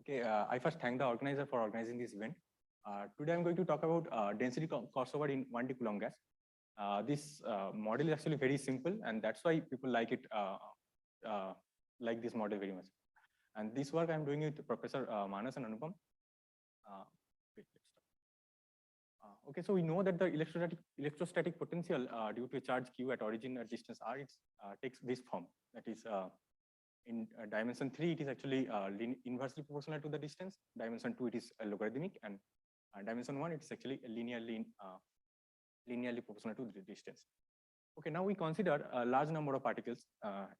Okay, I first thank the organizer for organizing this event. Today I'm going to talk about density crossover in 1D Coulomb gas. This model is actually very simple, and that's why people like it, like this model very much. And this work I'm doing with Professor Manas and Anupam. Wait, let's start. Okay, so we know that the electrostatic potential due to a charge Q at origin at distance R, it takes this form. That is, in dimension 3, it is actually inversely proportional to the distance. Dimension 2, it is logarithmic, and dimension 1, it is actually linearly proportional to the distance. Okay, now we consider a large number of particles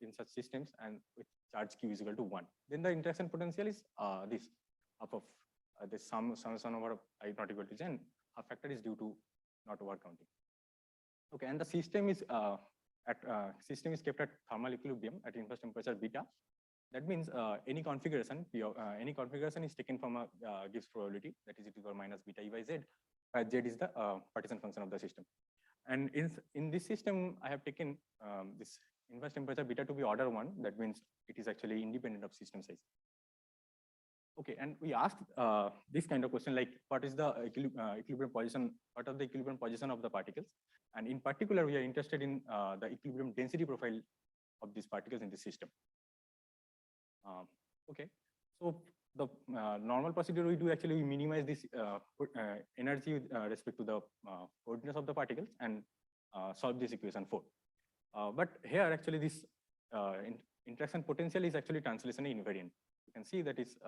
in such systems, and with charge Q is equal to 1. Then the interaction potential is this half of this sum over of I not equal to j, and half factor is due to not over counting. Okay, and the system is kept at thermal equilibrium at inverse temperature beta. That means any configuration is taken from a Gibbs probability, that is e to the power minus beta e by z, where z is the partition function of the system. And in this system, I have taken this inverse temperature beta to be order 1. That means it is actually independent of system size. Okay, and we asked this kind of question like, what is the equilibrium position? What are the equilibrium position of the particles? And in particular, we are interested in the equilibrium density profile of these particles in the system. Okay, so the normal procedure we do actually, we minimize this energy with respect to the coordinates of the particles and solve this equation 4. But here actually this interaction potential is actually translationally invariant. You can see that is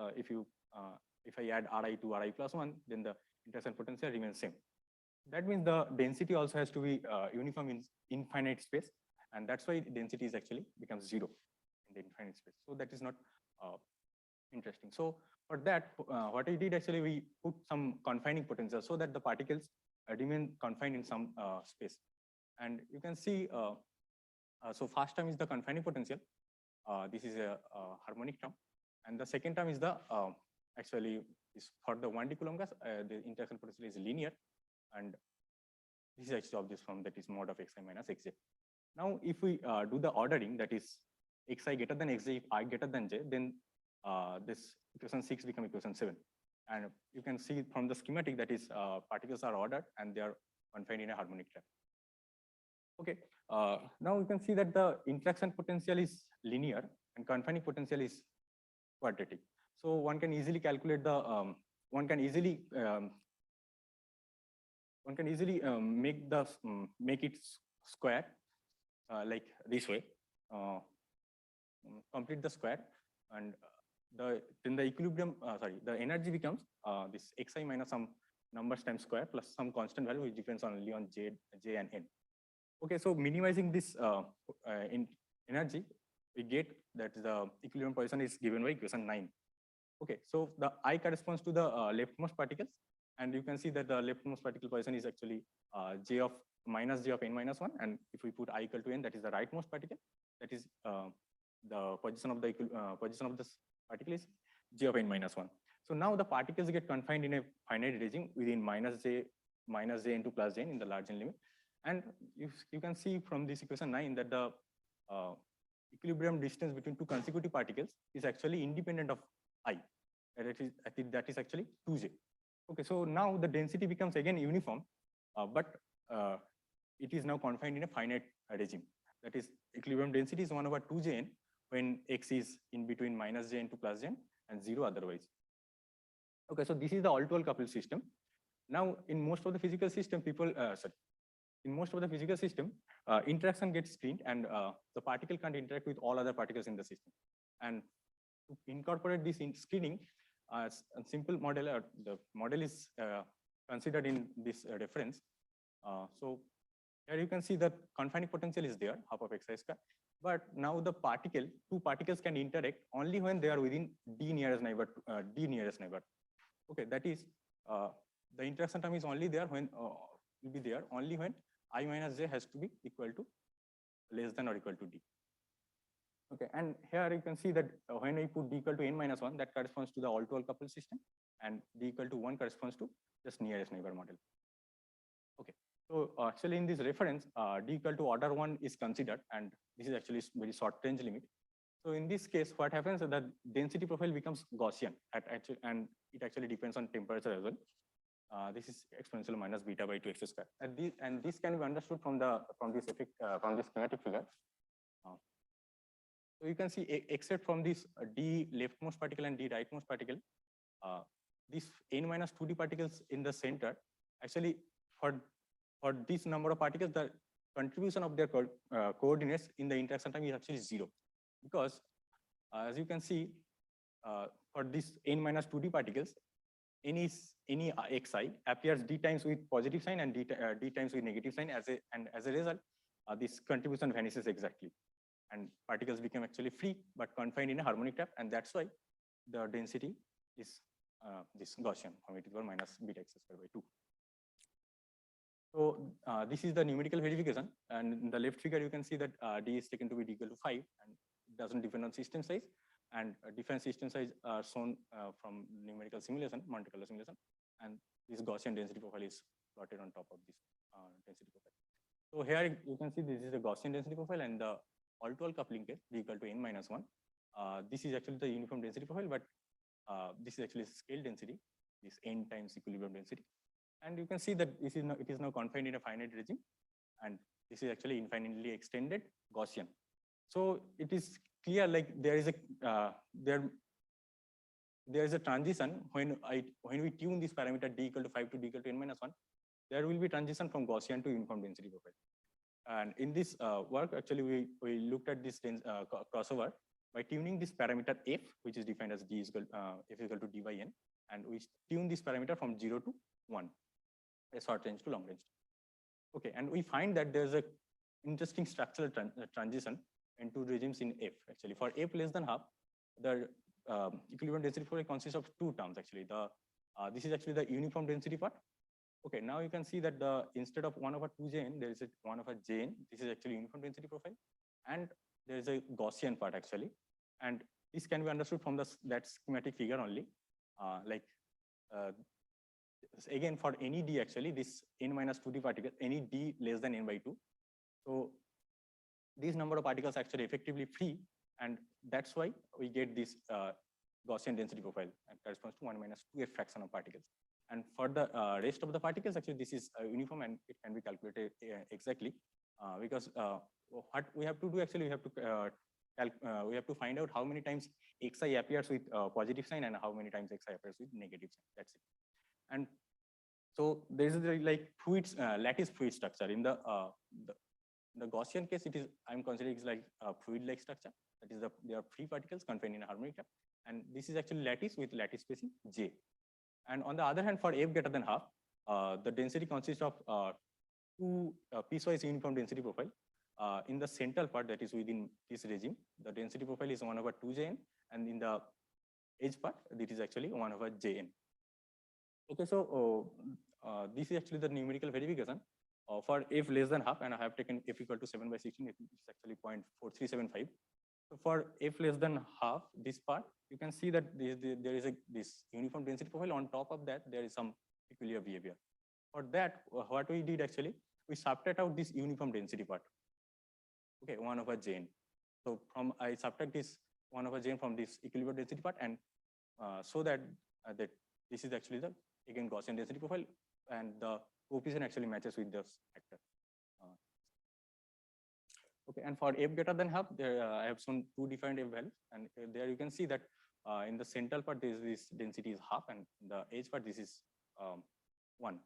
if I add Ri to Ri plus 1, then the interaction potential remains same. That means the density also has to be uniform in infinite space, and that's why density is actually becomes 0 in the infinite space. So that is not interesting. So for that, what I did actually, we put some confining potential so that the particles remain confined in some space. And you can see, so first term is the confining potential. This is a harmonic term, and the second term is the actually is for the 1D Coulomb gas. The interaction potential is linear, and this is actually of this form, that is mod of xi minus xj. Now, if we do the ordering, that is xi greater than xj, if I greater than j, then this equation 6 become equation 7. And you can see from the schematic that is particles are ordered and they are confined in a harmonic trap. Okay, now you can see that the interaction potential is linear and confining potential is quadratic. So one can easily calculate the one can easily make it square like this way, complete the square, and then the equilibrium the energy becomes this xi minus some numbers times square plus some constant value which depends only on j and n. Okay, so minimizing this in energy, we get that the equilibrium position is given by equation 9. Okay, so the I corresponds to the leftmost particles, and you can see that the leftmost particle position is actually j of minus j of n minus 1, and if we put I equal to n, that is the rightmost particle, that is the position of the this particle is j of n minus 1. So now the particles get confined in a finite regime within minus j into plus j in the large n limit, and you can see from this equation 9 that the equilibrium distance between two consecutive particles is actually independent of I. That is actually 2j. Okay, so now the density becomes again uniform, but it is now confined in a finite regime. That is, equilibrium density is 1 over 2jn when x is in between minus j into plus j and 0 otherwise. Okay, so this is the all-to-all coupled system. Now, in most of the physical system, interaction gets screened, and the particle can't interact with all other particles in the system. And to incorporate this in screening, a simple model, the model is considered in this reference. So here you can see that confining potential is there, half of xi square. But now the two particles can interact only when they are within d nearest neighbor. Okay, that is the interaction term is only there when will be there only when I minus j has to be equal to less than or equal to d. Okay, and here you can see that when I put d equal to n minus 1, that corresponds to the all-to-all coupled system, and d equal to 1 corresponds to just nearest neighbor model. Okay, so actually in this reference, d equal to order 1 is considered, and this is actually very short range limit. So in this case, what happens is that density profile becomes Gaussian and it actually depends on temperature as well. This is exponential minus beta by 2x square. And this can be understood from this effect from this schematic figure. So you can see, except from this d leftmost particle and d rightmost particle, these n minus 2d particles in the center, actually for this number of particles, the contribution of their coordinates in the interaction time is actually 0. Because as you can see, for this n minus 2d particles, any xi appears d times with positive sign and d times with negative sign, and as a result, this contribution vanishes exactly. And particles become actually free but confined in a harmonic trap, and that's why the density is this Gaussian from e to the power minus beta x square by 2. So this is the numerical verification, and in the left figure you can see that d is taken to be d equal to 5, and it doesn't depend on system size, and different system size are shown from numerical simulation, Monte Carlo simulation, and this Gaussian density profile is plotted on top of this density profile. So here you can see this is the Gaussian density profile, and the all-to-all coupling case d equal to n minus 1. This is actually the uniform density profile, but this is actually scale density, this n times equilibrium density. And you can see that it is now confined in a finite regime, and this is actually infinitely extended Gaussian. So it is clear, like there is a transition when we tune this parameter d equal to 5 to d equal to n minus 1, there will be transition from Gaussian to uniform density profile. And in this work, actually, we looked at this crossover by tuning this parameter f, which is defined as d is equal f equal to d by n, and we tune this parameter from 0 to 1, a short range to long range. Okay, and we find that there's a interesting structural transition into regimes in f. Actually, for f less than half, the equilibrium density profile consists of two terms. Actually, this is actually the uniform density part. Okay, now you can see that instead of 1 over 2jn, there is a 1 over jn. This is actually uniform density profile, and there is a Gaussian part actually, and this can be understood from that schematic figure only. Again, for any d actually, this n minus 2d particle, any d less than n by 2. So these number of particles are actually effectively free, and that's why we get this Gaussian density profile, and corresponds to 1 minus 2f fraction of particles. And for the rest of the particles, actually, this is uniform, and it can be calculated exactly because what we have to do actually, we have to find out how many times xi appears with positive sign and how many times xi appears with negative sign. That's it. And so there is like lattice fluid structure in the Gaussian case. I'm considering it's like a fluid-like structure. That is, there are free particles confined in a harmonic trap, and this is actually lattice with lattice spacing j. And on the other hand, for f greater than half, the density consists of two piecewise uniform density profile. In the central part, that is within this regime, the density profile is 1 over 2jn, and in the edge part, it is actually 1 over jn. Okay, so this is actually the numerical verification for f less than half, and I have taken f equal to 7 by 16. It's actually 0.4375. So for f less than half, this part, you can see that there is this uniform density profile. On top of that, there is some peculiar behavior. For that, what we did actually, we subtract out this uniform density part. Okay, 1 over jn. So I subtract this 1 over jn from this equilibrium density part, and so that this is actually the again Gaussian density profile, and the coefficient actually matches with this factor. Okay, and for f greater than half, there I have shown two different f values, and there you can see that in the central part this density is half, and in the edge part this is 1,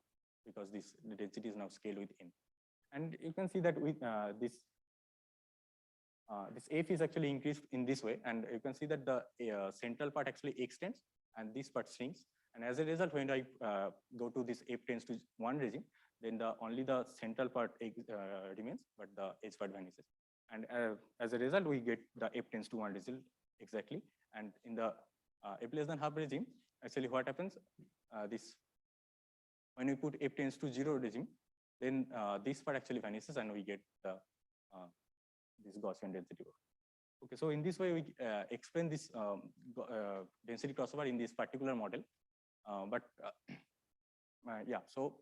because the density is now scaled with n. And you can see that with this f is actually increased in this way, and you can see that the central part actually extends and this part shrinks. And as a result, when I go to this f tends to 1 regime, then only the central part remains, but the edge part vanishes. And as a result, we get the f tends to 1 result exactly. And in the f less than half regime, actually what happens, when we put f tends to 0 regime, then this part actually vanishes, and we get this Gaussian density. Okay, so in this way, we explain this density crossover in this particular model. Yeah, so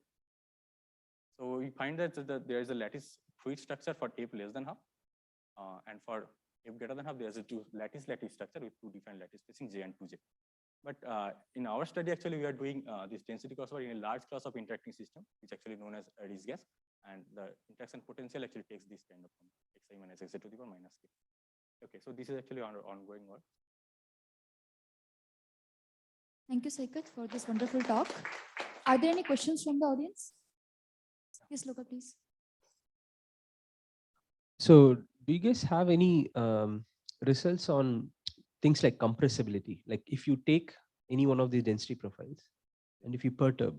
we find that there is a lattice fluid structure for f less than half, and for f greater than half, there's a lattice structure with two different lattice spacing J and 2J. But in our study, actually, we are doing this density crossover in a large class of interacting system, which actually known as a rich gas, and the interaction potential actually takes this kind of form, xi minus xj to the power minus k. Okay, so this is actually our ongoing work. Thank you, Saikat, for this wonderful talk. Are there any questions from the audience? Yes, Loka, please. So do you guys have any results on things like compressibility? Like if you take any one of these density profiles and if you perturb,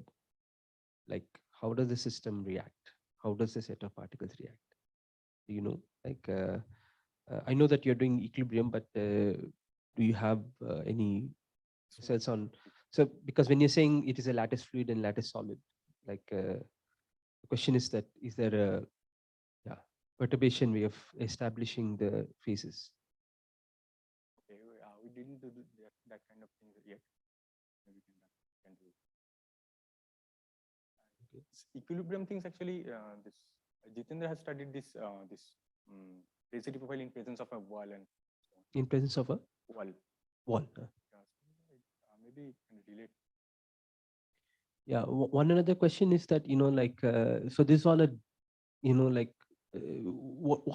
like how does the system react? How does the set of particles react? Do you know? Like I know that you're doing equilibrium, but do you have any results on? So because when you're saying it is a lattice fluid and lattice solid, like the question is that is there a perturbation way of establishing the phases? Okay, we didn't do that kind of thing yet. Maybe we can do it. Okay. Equilibrium things actually, this Jitendra has studied this density profile in presence of a wall and so on. In presence of a wall. Wall. Maybe it can relate. Yeah. One another question is that like so this is all a like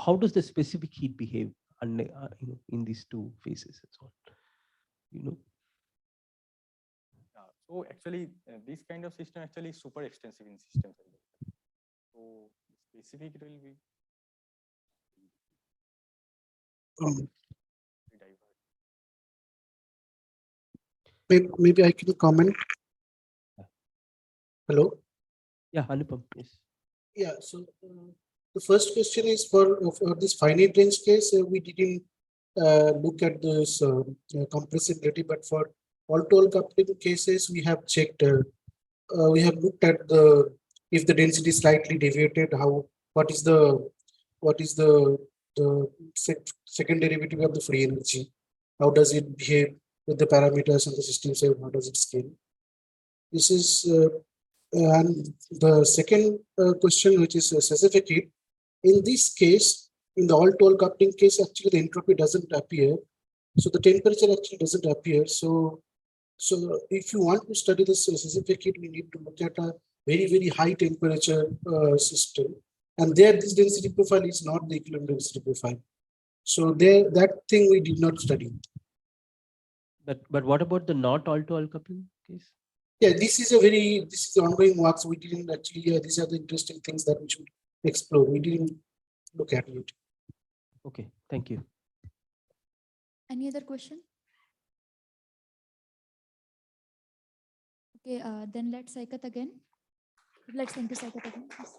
how does the specific heat behave in these two phases and so on? So actually, this kind of system actually is super extensive in systems. So specific it will be maybe I can comment. Hello. Yeah, Anupam. Yes. Yeah. So the first question is for this finite range case, we didn't look at this compressibility, but for all-to-all coupling cases, we have checked. We have looked at if the density is slightly deviated, what is the second derivative of the free energy? How does it behave with the parameters and the system side? How does it scale? This is and the second question, which is specific heat. In this case, in the all-to-all coupling case, actually the entropy doesn't appear. So the temperature actually doesn't appear. So if you want to study this specific heat, we need to look at a very, very high temperature system. And there, this density profile is not the equilibrium density profile. So there, that thing we did not study. But what about the not all-to-all coupling case? Yeah, this is ongoing work. So we didn't actually. These are the interesting things that we should explore. We didn't look at it. Okay, thank you. Any other question? Okay, then let's Saikat again. Let's thank you, Saikat again. Yes.